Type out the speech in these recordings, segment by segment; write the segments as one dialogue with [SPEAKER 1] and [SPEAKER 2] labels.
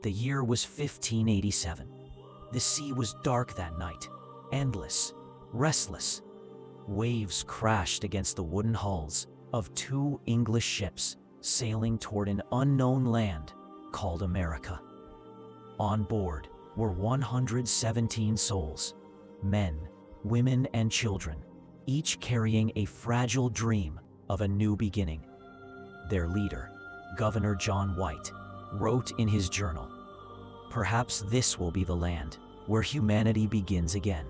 [SPEAKER 1] The year was 1587. The sea was dark that night, endless, restless. Waves crashed against the wooden hulls of two English ships sailing toward an unknown land called America. On board were 117 souls, men, women, and children, each carrying a fragile dream of a new beginning. Their leader, Governor John White, wrote in his journal, "Perhaps this will be the land where humanity begins again."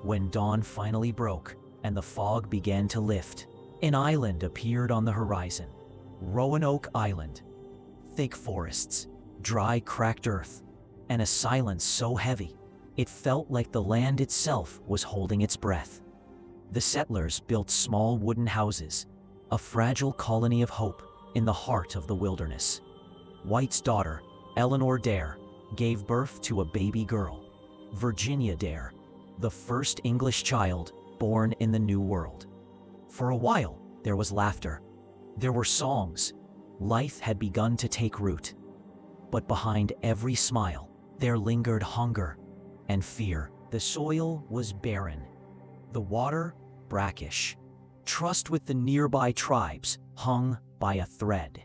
[SPEAKER 1] When dawn finally broke and the fog began to lift, an island appeared on the horizon, Roanoke Island. Thick forests, dry cracked earth, and a silence so heavy, it felt like the land itself was holding its breath. The settlers built small wooden houses, a fragile colony of hope in the heart of the wilderness. White's daughter, Eleanor Dare, gave birth to a baby girl, Virginia Dare, the first English child born in the New World. For a while, there was laughter. There were songs. Life had begun to take root. But behind every smile, there lingered hunger and fear. The soil was barren, the water brackish. Trust with the nearby tribes hung by a thread.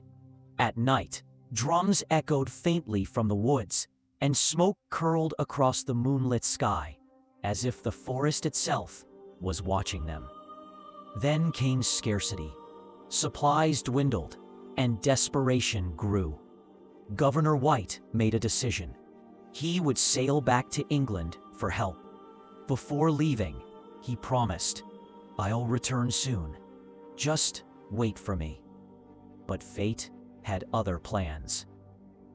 [SPEAKER 1] At night, drums echoed faintly from the woods, and smoke curled across the moonlit sky, as if the forest itself was watching them. Then came scarcity. Supplies dwindled, and desperation grew. Governor White made a decision. He would sail back to England for help. Before leaving, he promised, "I'll return soon. Just wait for me." But fate had other plans.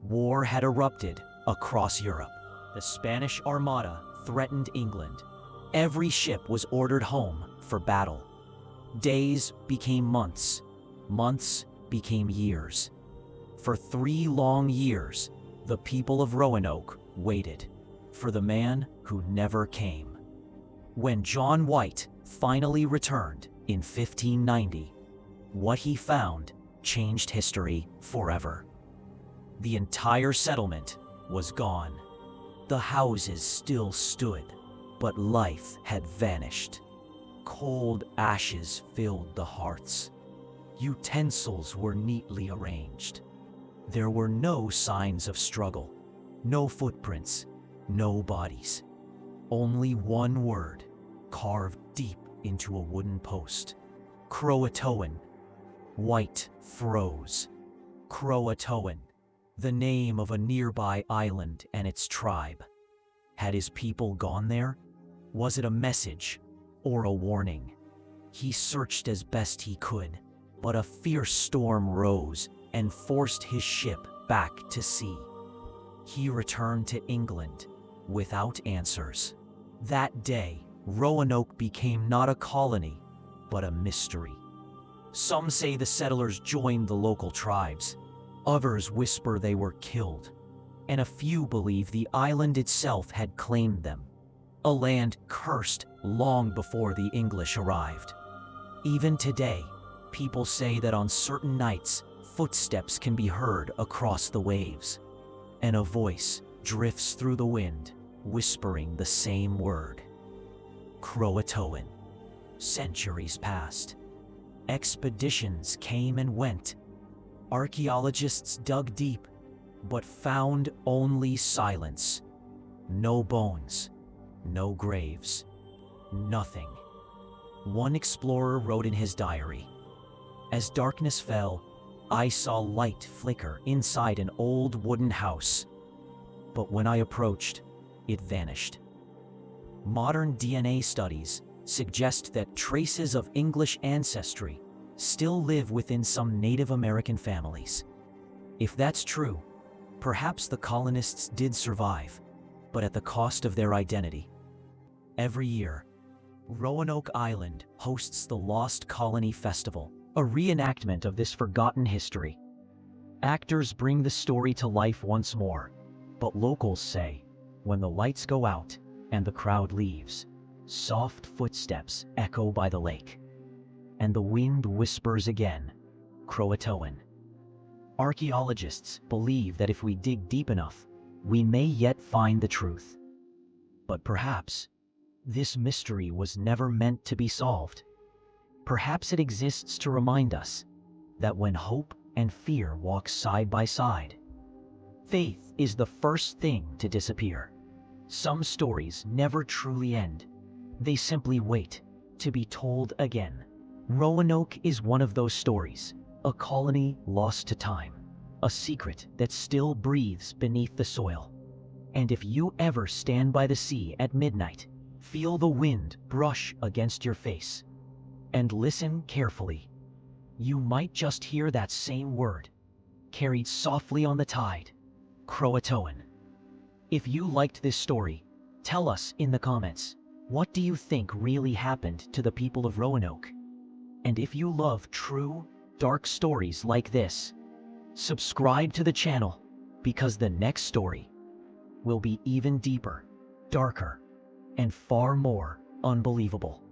[SPEAKER 1] War had erupted across Europe. The Spanish Armada threatened England. Every ship was ordered home for battle. Days became months. Months became years. For 3 long years, the people of Roanoke waited for the man who never came. When John White finally returned in 1590, what he found changed history forever. The entire settlement was gone. The houses still stood, but life had vanished. Cold ashes filled the hearths. Utensils were neatly arranged. There were no signs of struggle, no footprints, no bodies. Only one word carved deep into a wooden post: Croatoan. White froze. Croatoan, the name of a nearby island and its tribe. Had his people gone there? Was it a message or a warning? He searched as best he could, but a fierce storm rose and forced his ship back to sea. He returned to England without answers. That day, Roanoke became not a colony, but a mystery. Some say the settlers joined the local tribes. Others whisper they were killed. And a few believe the island itself had claimed them. A land cursed long before the English arrived. Even today, people say that on certain nights, footsteps can be heard across the waves, and a voice drifts through the wind, whispering the same word: Croatoan. Centuries passed. Expeditions came and went. Archaeologists dug deep, but found only silence. No bones, no graves, nothing. One explorer wrote in his diary, "As darkness fell, I saw light flicker inside an old wooden house. But when I approached, it vanished." Modern DNA studies suggest that traces of English ancestry still live within some Native American families. If that's true, perhaps the colonists did survive, but at the cost of their identity. Every year, Roanoke Island hosts the Lost Colony Festival, a reenactment of this forgotten history. Actors bring the story to life once more, but locals say, when the lights go out and the crowd leaves, soft footsteps echo by the lake, and the wind whispers again, Croatoan. Archaeologists believe that if we dig deep enough, we may yet find the truth. But perhaps this mystery was never meant to be solved. Perhaps it exists to remind us that when hope and fear walk side by side, faith is the first thing to disappear. Some stories never truly end. They simply wait to be told again. Roanoke is one of those stories, a colony lost to time, a secret that still breathes beneath the soil. And if you ever stand by the sea at midnight, feel the wind brush against your face, and listen carefully, you might just hear that same word, carried softly on the tide: Croatoan. If you liked this story, tell us in the comments, what do you think really happened to the people of Roanoke? And if you love true, dark stories like this, subscribe to the channel, because the next story will be even deeper, darker, and far more unbelievable.